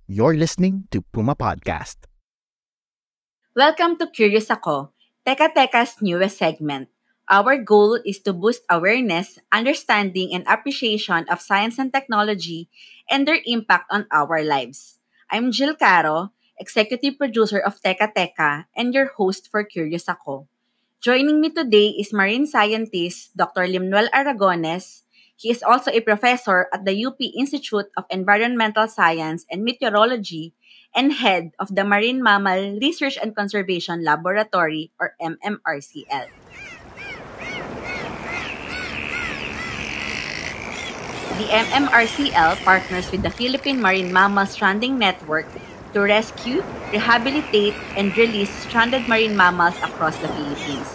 You're listening to Puma Podcast. Welcome to Curious Ako, Teka Teka's newest segment. Our goal is to boost awareness, understanding, and appreciation of science and technology and their impact on our lives. I'm Jill Caro, executive producer of Teka Teka and your host for Curious Ako. Joining me today is marine scientist Dr. Limnuel Aragones. He is also a professor at the UP Institute of Environmental Science and Meteorology and head of the Marine Mammal Research and Conservation Laboratory or MMRCL. The MMRCL partners with the Philippine Marine Mammal Stranding Network to rescue, rehabilitate, and release stranded marine mammals across the Philippines.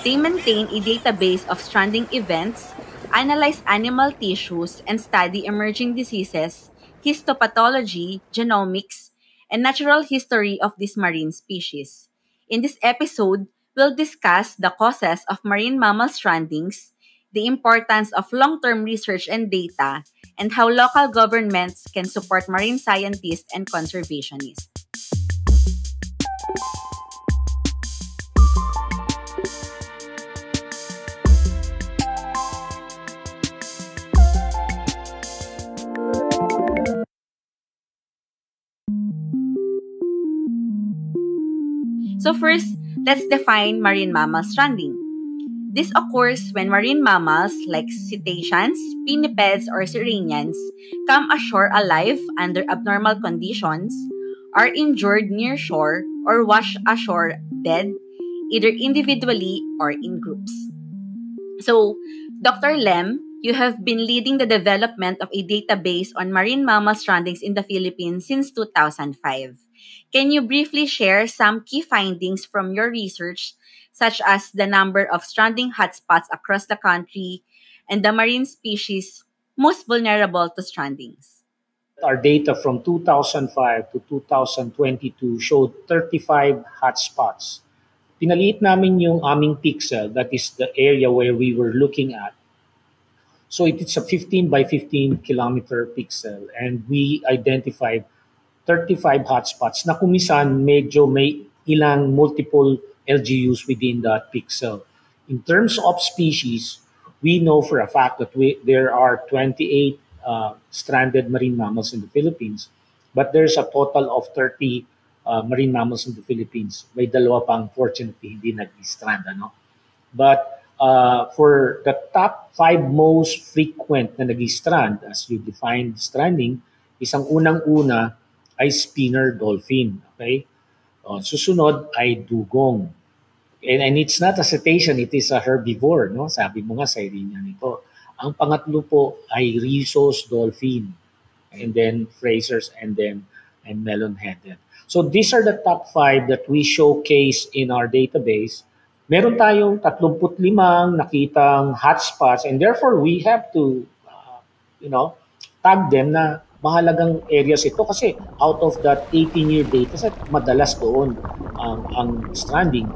They maintain a database of stranding events, analyze animal tissues, and study emerging diseases, histopathology, genomics, and natural history of these marine species. In this episode, we'll discuss the causes of marine mammal strandings, the importance of long-term research and data, and how local governments can support marine scientists and conservationists. So first, let's define marine mammal stranding. This occurs when marine mammals like cetaceans, pinnipeds, or sirenians come ashore alive under abnormal conditions, are injured near shore, or wash ashore dead, either individually or in groups. So, Dr. Lem, you have been leading the development of a database on marine mammal strandings in the Philippines since 2005. Can you briefly share some key findings from your research, such as the number of stranding hotspots across the country and the marine species most vulnerable to strandings? Our data from 2005 to 2022 showed 35 hotspots. Pinaliit namin yung aming pixel, that is the area where we were looking at. So it is a 15 by 15 kilometer pixel, and we identified 35 hotspots na kumisan medyo may ilang multiple LGUs within that pixel. In terms of species, we know for a fact that there are 28 stranded marine mammals in the Philippines, but there's a total of 30 marine mammals in the Philippines. May dalawa pang fortunately hindi nag-strand. Ano? But for the top 5 most frequent na nag-strand, as you defined stranding, isang unang-una ay spinner dolphin. Okay? Susunod ay dugong. And it's not a cetacean, it is a herbivore. No? Sabi mo nga, sirenian ito. Ang pangatlo po ay rhesus dolphin. And then Fraser's and melon-headed. So these are the top 5 that we showcase in our database. Meron tayong 35 nakitang hotspots, and therefore we have to tag them na mahalagang areas ito kasi out of that 18-year data set, madalas doon ang stranding.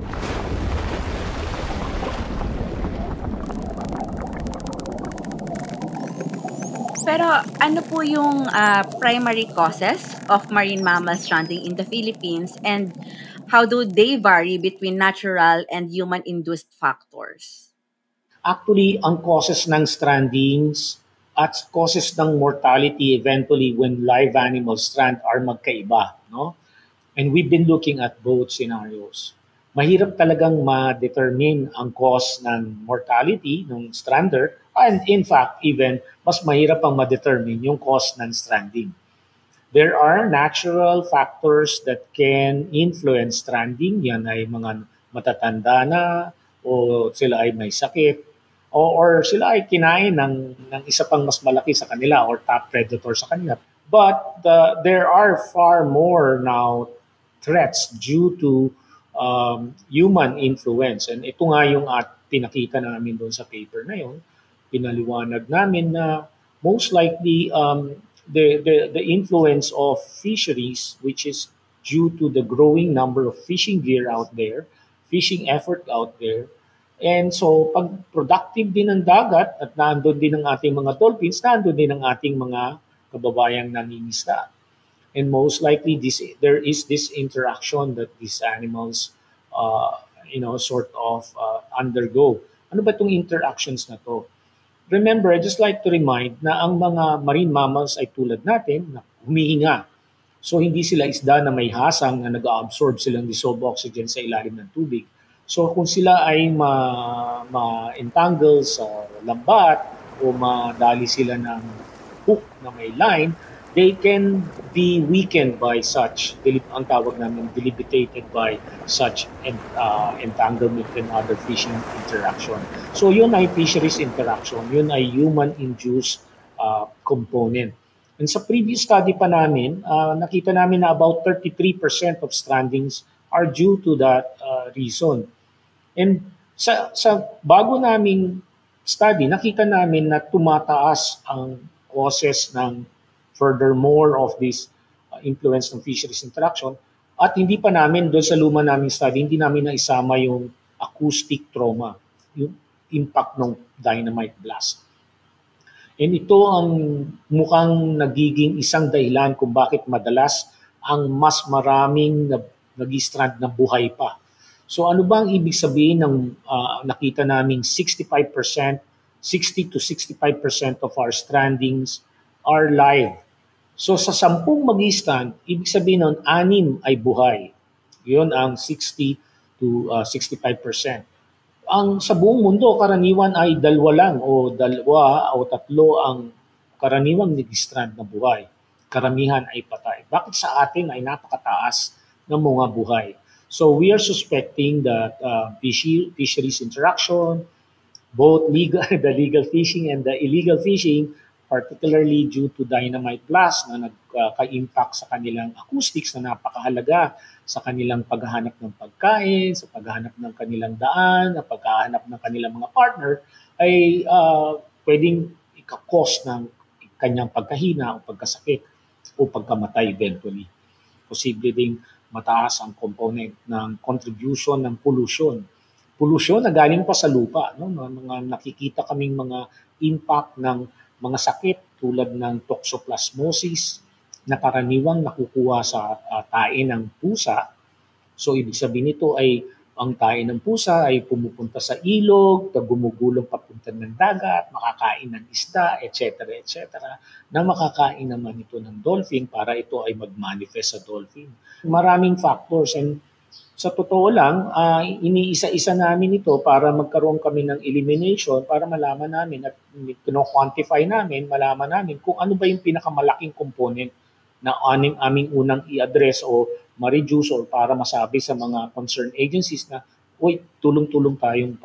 Pero ano po yung primary causes of marine mammal stranding in the Philippines and how do they vary between natural and human-induced factors? Actually, ang causes ng strandings at causes ng mortality eventually when live animals strand are magkaiba. No? And we've been looking at both scenarios. Mahirap talagang ma-determine ang cause ng mortality ng strander, and in fact, even mas mahirap pang ma-determine yung cause ng stranding. There are natural factors that can influence stranding. Yan ay mga matatanda na o sila ay may sakit or sila ay kinain ng isa pang mas malaki sa kanila or top predator sa kanila. But there are far more now threats due to human influence. And ito nga yung pinakita namin doon sa paper na yun. Pinaliwanag namin na most likely the influence of fisheries, which is due to the growing number of fishing gear out there, fishing effort out there. And so, pag productive din ang dagat at nandun din ang ating mga dolphins, nandun din ang ating mga kababayang nangingisda. And most likely, there is this interaction that these animals, sort of undergo. Ano ba itong interactions na to? Remember, I just like to remind na ang mga marine mammals ay tulad natin na humihinga. So hindi sila isda na may hasang na nag-absorb silang dissolved oxygen sa ilalim ng tubig. So kung sila ay ma-entangle sa lambat o madali sila ng hook na may line, they can be weakened by such, ang tawag namin, debilitated by such entanglement and other fishing interaction. So yun ay fisheries interaction, yun ay human-induced component. And sa previous study pa namin, nakita namin na about 33% of strandings are due to that reason. And sa bago naming study, nakita namin na tumataas ang causes ng furthermore of this influence ng fisheries interaction. At hindi pa namin, doon sa luma naming study, hindi namin naisama yung acoustic trauma, yung impact ng dynamite blast. And ito ang mukhang nagiging isang dahilan kung bakit madalas ang mas maraming nag-strand na buhay pa. So ano ba ang ibig sabihin ng nakita naming 60 to 65% of our strandings are live? So sa 10 mag-stand, ibig sabihin nun, 6 ay buhay. Yun ang 60 to 65%. Ang sa buong mundo, karaniwan ay 2 lang o 2 o 3 ang karaniwang nag-strand na buhay. Karamihan ay patay. Bakit sa atin ay napakataas ng mga buhay? So we are suspecting that fisheries interaction, both the legal fishing and the illegal fishing, particularly due to dynamite blast na nagka-impact sa kanilang acoustics na napakahalaga sa kanilang paghahanap ng pagkain, sa paghahanap ng kanilang daan, sa paghahanap ng kanilang mga partner, ay pwedeng ikakos ng kanyang pagkahina o pagkasakit o pagkamatay eventually. Posible ding mataas ang component ng contribution ng pollution. Pollution na galing pa sa lupa. No? Mga nakikita kaming mga impact ng mga sakit tulad ng toxoplasmosis na karaniwang nakukuha sa tae ng pusa. So ibig sabihin nito ay ang tae ng pusa ay pumupunta sa ilog, gumugulong papunta ng dagat, makakain ng isda, etc. na makakain naman ito ng dolphin para ito ay mag-manifest sa dolphin. Maraming factors, and sa totoo lang, iniisa-isa namin ito para magkaroon kami ng elimination para malaman namin at quantify namin, malaman namin kung ano ba yung pinakamalaking component na aming unang i-address o ma-reduce or para masabi sa mga concerned agencies na, uy, tulong-tulong tayong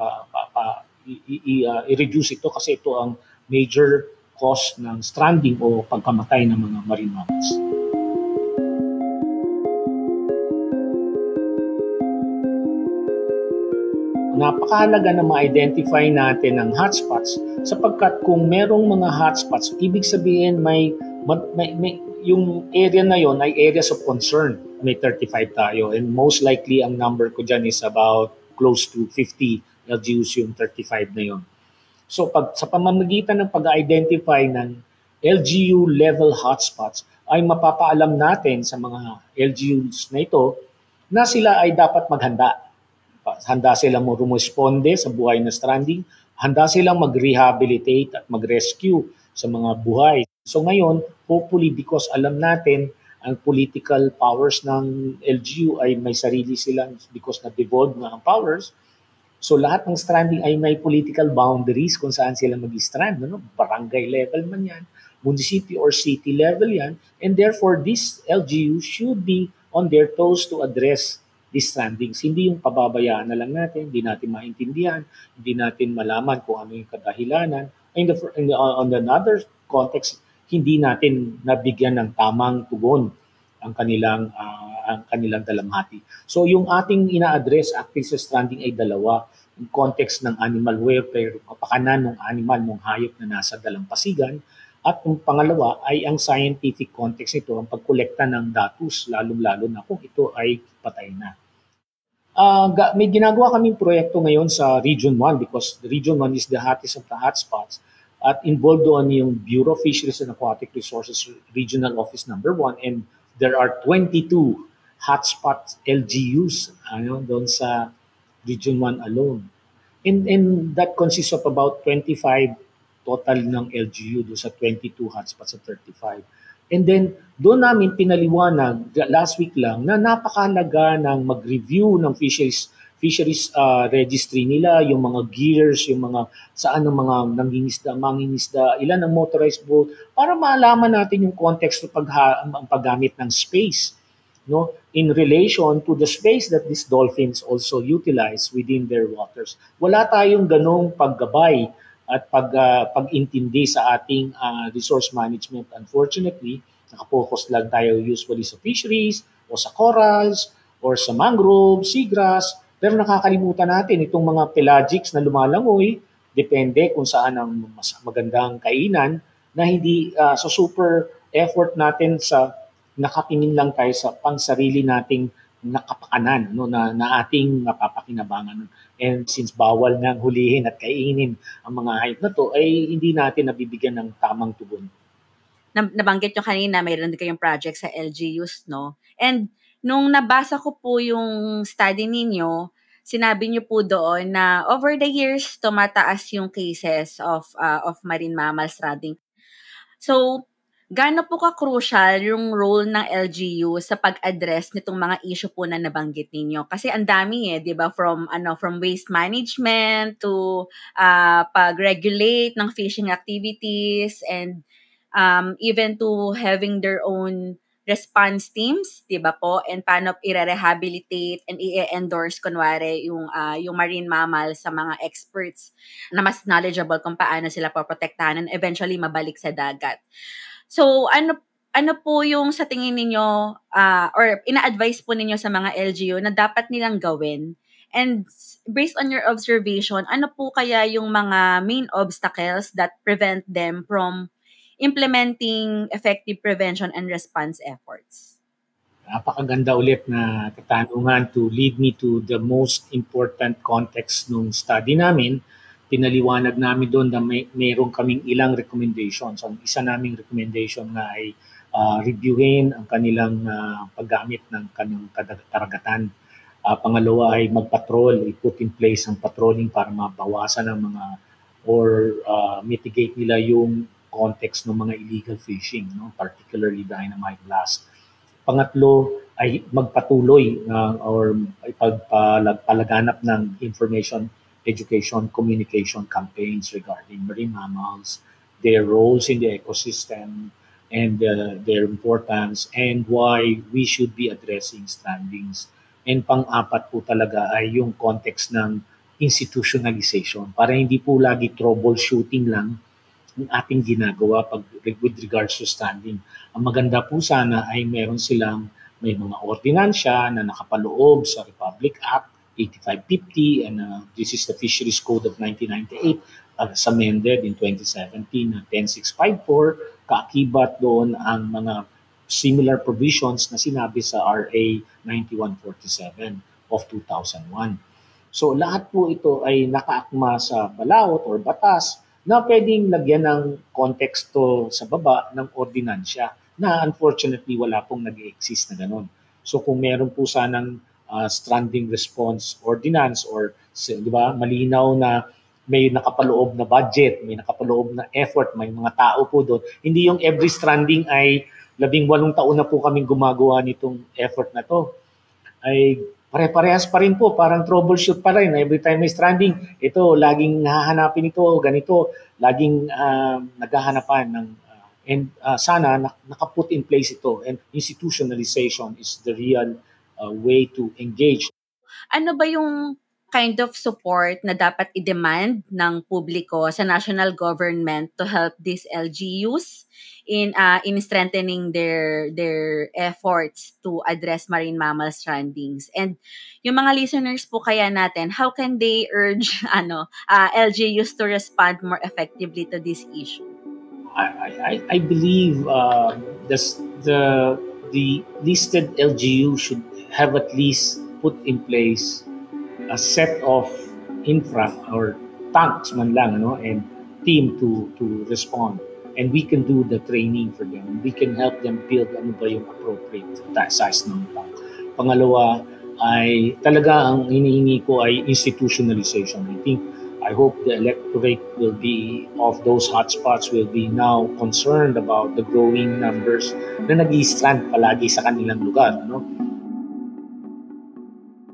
i-reduce ito kasi ito ang major cause ng stranding o pagkamatay ng mga marine mammals. Napakahalaga na ma-identify natin ang hotspots sapagkat kung merong mga hotspots, ibig sabihin may yung area na yon ay areas of concern. May 35 tayo and most likely ang number ko dyan is about close to 50 LGUs yung 35 na yon. So sa pamamagitan ng pag-identify ng LGU level hotspots ay mapapaalam natin sa mga LGUs na ito na sila ay dapat maghanda. Handa silang rumusponde sa buhay na stranding, handa silang mag-rehabilitate at mag-rescue sa mga buhay. So ngayon, hopefully because alam natin ang political powers ng LGU ay may sarili silang because na-devolve na ang powers, so lahat ng stranding ay may political boundaries kung saan sila mag-strand. No? Barangay level man yan, municipio or city level yan, and therefore this LGU should be on their toes to address these strandings. Hindi yung pababayaan na lang natin, hindi natin maintindihan, hindi natin malaman kung ano yung kadahilanan. On another context, hindi natin nabigyan ng tamang tugon ang kanilang dalamhati. So yung ating ina-address active sa stranding ay dalawa. Yung context ng animal welfare, kapakanan ng animal, ng hayop na nasa dalampasigan, at yung pangalawa ay ang scientific context nito, ang pagkolekta ng datos, lalong-lalo na kung ito ay patay na. May ginagawa kaming proyekto ngayon sa Region 1 because the Region 1 is the hottest of the hotspots at involved doon yung Bureau of Fisheries and Aquatic Resources Regional Office number 1 and there are 22 hotspot LGUs doon sa Region 1 alone. And that consists of about 25 total ng LGU doon sa 22 hotspots sa 35. And then, doon namin pinaliwanag last week lang na napakahalaga ng mag-review ng fisheries registry nila, yung mga gears, yung mga saan ng mga nangingisda, mangingisda, ilan ang motorized boat, para malaman natin yung context ng paggamit ng space, no, in relation to the space that these dolphins also utilize within their waters. Wala tayong ganong paggabay at pag-intindi sa ating resource management. Unfortunately, nakapokus lang tayo usually sa fisheries o sa corals or sa mangrove, seagrass, pero nakakalimutan natin itong mga pelagics na lumalangoy, depende kung saan ang mas magandang kainan, na hindi sa super effort natin sa nakatingin lang tayo sa pangsarili nating nakapakanan, no, na ating napapakinabangan. And since bawal nang hulihin at kainin ang mga hayop na to, ay hindi natin nabibigyan ng tamang tugon. Nabanggit nyo kanina, mayroon din kayong project sa LGUs, no? And nung nabasa ko po yung study ninyo, sinabi nyo po doon na over the years, tumataas yung cases of marine mammal stranding. So, gaano po ka-crucial yung role ng LGU sa pag-address nitong mga issue po na nabanggit ninyo? Kasi ang dami 'di ba, from waste management to pag-regulate ng fishing activities, and even to having their own response teams, 'di ba po? And paano i-rehabilitate and i-endorse kunwari yung marine mammal sa mga experts na mas knowledgeable kung paano sila poprotektahan and eventually mabalik sa dagat. So, ano po yung sa tingin ninyo or ina-advise po ninyo sa mga LGU na dapat nilang gawin? And based on your observation, ano po kaya yung mga main obstacles that prevent them from implementing effective prevention and response efforts? Napakaganda ulit na katanungan to lead me to the most important context nung study namin. Pinaliwanag namin doon na mayroon kaming ilang recommendations. Ang isa naming recommendation na ay reviewin ang kanilang paggamit ng kanilang karagatan. Pangalawa ay mag-patrol, i-put in place ang patrolling para mabawasan ang mga or mitigate nila yung context ng mga illegal fishing, no? Particularly dynamite blast. Pangatlo ay magpatuloy or palaganap ng information, education, communication campaigns regarding marine mammals, their roles in the ecosystem, and their importance, and why we should be addressing strandings. And pang-apat po talaga ay yung context ng institutionalization para hindi po lagi troubleshooting lang ang ating ginagawa with regards to stranding. Ang maganda po sana ay may mga ordinansya na nakapaloob sa Republic Act 8550, and this is the Fisheries Code of 1998 as amended in 2017 na 10654. Kaakibat doon ang mga similar provisions na sinabi sa RA 9147 of 2001. So lahat po ito ay nakaakma sa balaod or batas na pwedeng lagyan ng konteksto sa baba ng ordinansya na unfortunately wala pong nag-exist na ganun. So kung meron po sanang stranding response ordinance or di ba, malinaw na may nakapaloob na budget, may nakapaloob na effort, may mga tao po doon. Hindi yung every stranding ay 18 taon na po kaming gumagawa nitong effort na to. Ay pare-parehas pa rin po, parang troubleshoot pa rin. Every time may stranding, ito, laging hahanapin ito, ganito, laging naghahanapan ng, and sana nakaput in place ito. And institutionalization is the real way to engage. Ano ba yung kind of support na dapat i-demand ng publiko sa national government to help these LGUs in strengthening their efforts to address marine mammal strandings? And yung mga listeners po kaya natin, how can they urge LGUs to respond more effectively to this issue? I believe the listed LGU should have at least put in place a set of infra or tanks man lang, and team to respond. And we can do the training for them. We can help them build ano ba yung appropriate size ng tank. Pangalawa ay talaga ang hinihingi ko ay institutionalization. I hope the electorate will be of those hotspots will be now concerned about the growing numbers na nag-i-strand palagi sa kanilang lugar. No?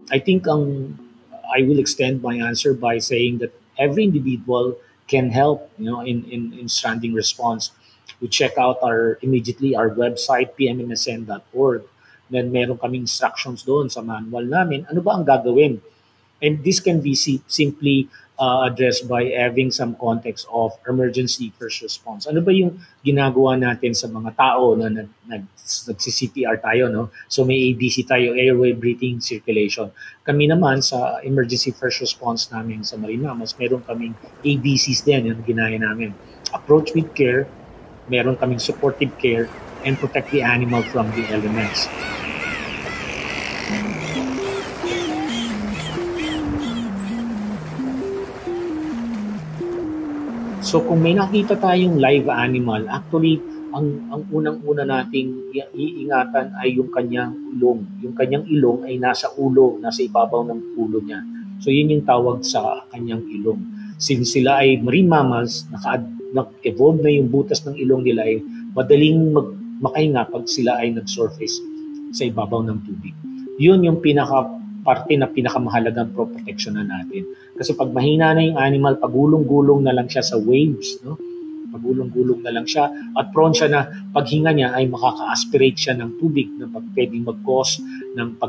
I think I will extend my answer by saying that every individual can help, in stranding response. We check out immediately our website pmmsn.org. Then meron kaming instructions doon sa manual namin. Ano ba ang gagawin? And this can be simply addressed by having some context of emergency first response. Ano ba yung ginagawa natin sa mga tao na nagsi-CPR tayo, no? So may ABC tayo, airway, breathing, circulation. Kami naman sa emergency first response namin sa Marine Mammals, meron kaming ABCs din yung ginaya namin. Approach with care, meron kaming supportive care, and protect the animal from the elements. So kung may nakita tayong live animal, actually, ang unang-una nating iingatan ay yung kanyang ilong. Yung kanyang ilong ay nasa ulo, nasa ibabaw ng ulo niya. So yun yung tawag sa kanyang ilong. Since sila ay marine mammals, nag-evolve na yung butas ng ilong nila ay madaling makahinga pag sila ay nag-surface sa ibabaw ng tubig. Yun yung parte na pinakamahalagang protection na natin. Kasi pag mahina na yung animal, pagulong-gulong na lang siya sa waves, no? Pagulong-gulong na lang siya at prone siya na paghinga niya ay makaka-aspirate siya ng tubig na pwedeng mag-cause ng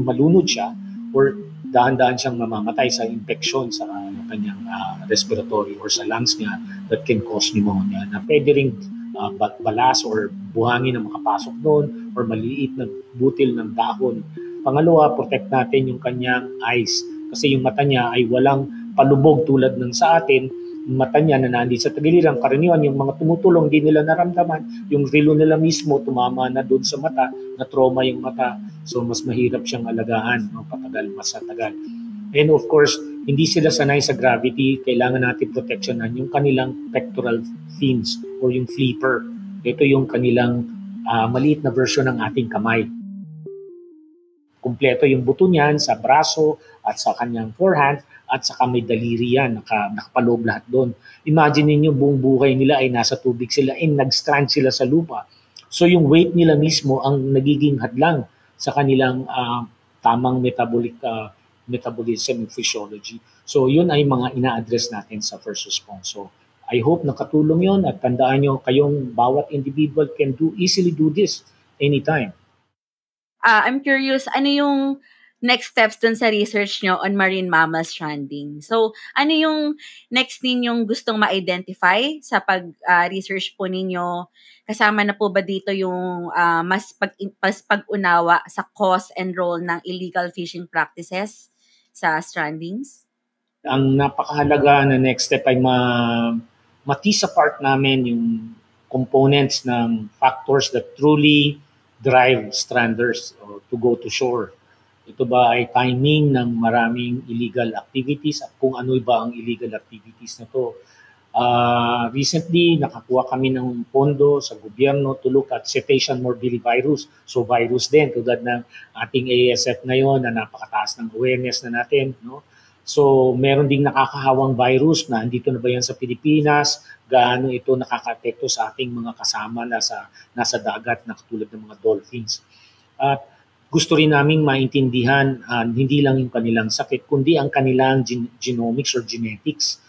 malunod siya or dahan-dahan siyang mamamatay sa infection sa kanyang respiratory or sa lungs niya that can cause pneumonia na pwede ring balas or buhangin na makapasok doon or maliit na butil ng dahon. Pangalawa, protect natin yung kanyang eyes kasi yung mata niya ay walang palubog tulad ng sa atin. Yung mata niya na nandito sa tagiliran, karaniwan yung mga tumutulong, di nila naramdaman. Yung relo nila mismo, tumama na doon sa mata, na trauma yung mata. So, mas mahirap siyang alagaan, mas tagal. And of course, hindi sila sanay sa gravity. Kailangan natin protectionan yung kanilang pectoral fins or yung flipper. Ito yung kanilang maliit na version ng ating kamay. Kumpleto yung buto niyan sa braso at sa kanyang forehand at sa may daliri yan, nakapaloob lahat doon. Imagine niyo buong buhay nila ay nasa tubig sila and nag-strand sila sa lupa. So yung weight nila mismo ang nagiging hadlang sa kanilang tamang metabolism and physiology. So yun ay mga ina-address natin sa first response. So I hope nakatulong yun at tandaan nyo kayong bawat individual can easily do this anytime. I'm curious, ano yung next steps dun sa research nyo on marine mammal stranding? So, ano yung next ninyong gustong ma-identify sa pag-research po ninyo? Kasama na po ba dito yung mas pag-unawa sa cause and role ng illegal fishing practices sa strandings? Ang napakahalaga na next step ay ma-tease apart namin yung components ng factors that truly drive stranders to go to shore. Ito ba ay timing ng maraming illegal activities at kung ano ba ang illegal activities na to. Recently, nakakuha kami ng pondo sa gobyerno to look at cetacean morbillivirus. So virus din, tulad ng ating ASF ngayon na napakataas ng awareness na natin. No? So meron ding nakakahawang virus na andito na ba yan sa Pilipinas, gaano ito nakaka-apekto sa ating mga kasama na nasa dagat na katulad ng mga dolphins. At gusto rin naming maintindihan hindi lang yung kanilang sakit, kundi ang kanilang genomics or genetics.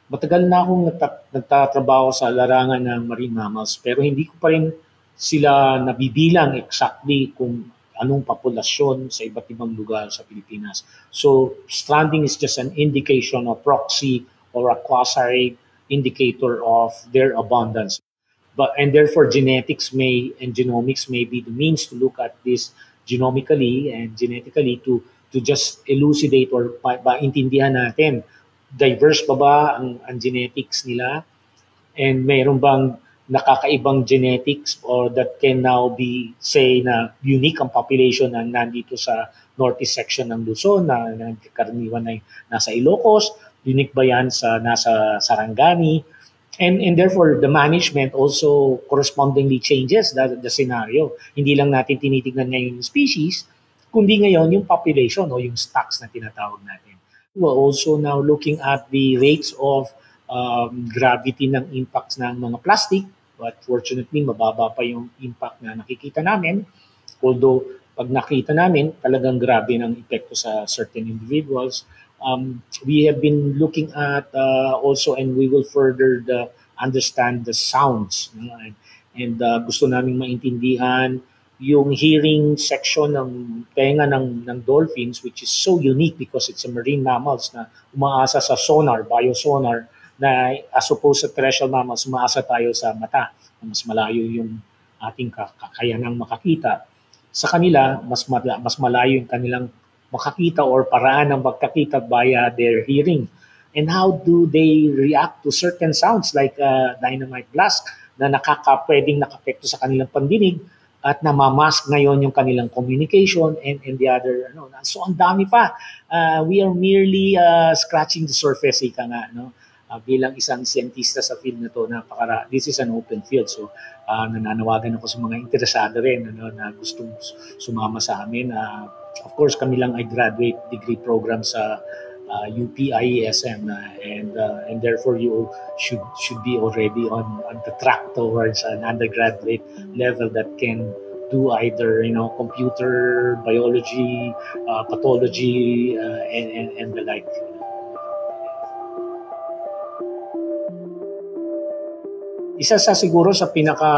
Matagal na akong nagtatrabaho sa larangan ng marine mammals pero hindi ko pa rin sila nabibilang exactly kung anong populasyon sa iba't ibang lugar sa Pilipinas. So stranding is just an indication or proxy or a quasi indicator of their abundance. And therefore genetics and genomics may be the means to look at this genomically and genetically to just elucidate or intindihan natin diverse ba ang genetics nila and mayroon bang nakakaibang genetics or that can now be say na unique ang population na nandito sa northeast section ng Luzon na karaniwan ay nasa Ilocos, unique ba yan sa nasa Sarangani And therefore, the management also correspondingly changes the scenario. Hindi lang natin tinitignan ngayon yung species, kundi ngayon yung population o yung stocks na tinatawag natin. We're also now looking at the rates of gravity ng impacts ng mga plastic, but fortunately, mababa pa yung impact na nakikita namin. Although, pag nakita namin, talagang grabe ng epekto sa certain individuals. We have been looking at also, and we will further understand the sounds. And gusto naming maintindihan yung hearing section ng tenga ng dolphins, which is so unique because it's a marine mammals na umaasa sa sonar, biosonar, na as opposed sa terrestrial mammals, umaasa tayo sa mata. Mas malayo yung ating kakayanang makakita. Sa kanila, mas malayo yung kanilang makakita or paraan ng pagkakita via their hearing. And how do they react to certain sounds like dynamite blast na pwedeng nakapekto sa kanilang pandinig at namamask ngayon yung kanilang communication and the other. So ang dami pa. We are merely scratching the surface, ika nga. Bilang isang siyentista sa field na to, this is an open field. So nananawagan ako sa mga interesado rin na gustong sumama sa amin. Of course, kami lang ay graduate degree program sa UP IESM and therefore you should be already on the track towards an undergraduate level that can do either computer biology, pathology, and the like. Isa sa siguro sa pinaka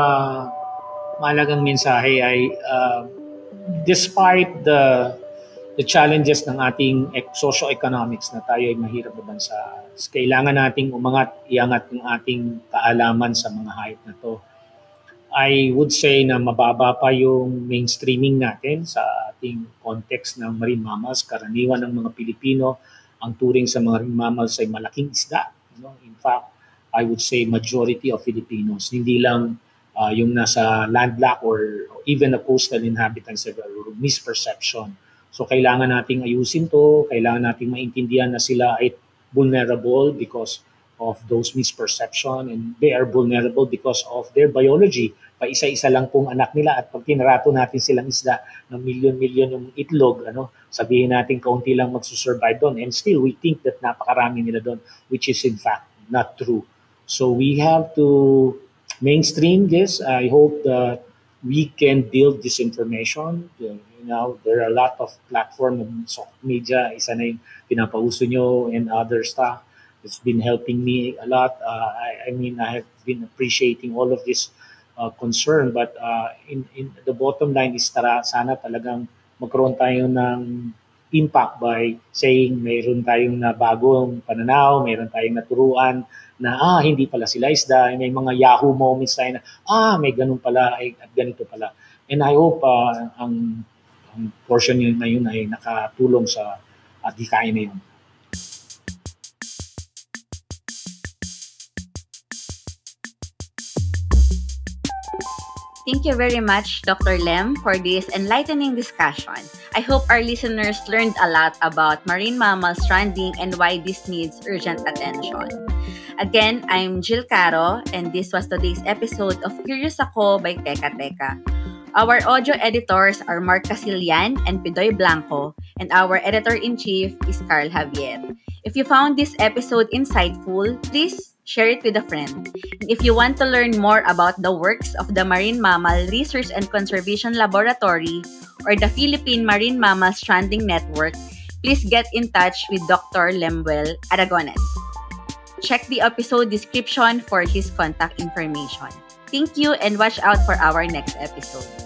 mahalagang mensahe ay despite the challenges ng ating socio-economics na tayo ay mahirap na bansa, kailangan nating iangat ng ating kaalaman sa mga hayop na to. I would say na mababa pa yung mainstreaming natin sa ating context ng marine mammals. Karaniwan ng mga Pilipino, ang turing sa mga marine mammals ay malaking isda. In fact, I would say majority of Filipinos, hindi lang yung nasa landlocked or even the coastal inhabitants have a misperception. So kailangan nating ayusin to, kailangan nating maintindihan na sila ay vulnerable because of those misperception and they are vulnerable because of their biology. Paisa-isa lang pong anak nila at pag tinarato natin silang isda ng milyon-milyon yung itlog, sabihin natin kaunti lang magsusurvive doon and still we think that napakarami nila doon, which is in fact not true. So we have to mainstream this. I hope that we can build this information. There are a lot of platform and social media. Isa na yung pinapauso nyo and other stuff. It's been helping me a lot. I have been appreciating all of this concern. But in the bottom line is sana talagang magkaroon tayo ng impact by saying mayroon tayong na bagong pananaw, mayroon tayong naturuan na hindi pala sila isda, may mga Yahoo moments tayo na may ganun pala at ganito pala. And I hope ang portion yun na yun ay nakatulong sa adhikain na yun. Thank you very much, Dr. Lem, for this enlightening discussion. I hope our listeners learned a lot about marine mammal stranding and why this needs urgent attention. Again, I'm Jill Caro, and this was today's episode of Curious Ako by Teka Teka. Our audio editors are Mark Casilian and Pidoy Blanco, and our editor-in-chief is Carl Javier. If you found this episode insightful, please share it with a friend. And if you want to learn more about the works of the Marine Mammal Research and Conservation Laboratory or the Philippine Marine Mammal Stranding Network, please get in touch with Dr. Lemuel Aragones. Check the episode description for his contact information. Thank you and watch out for our next episode.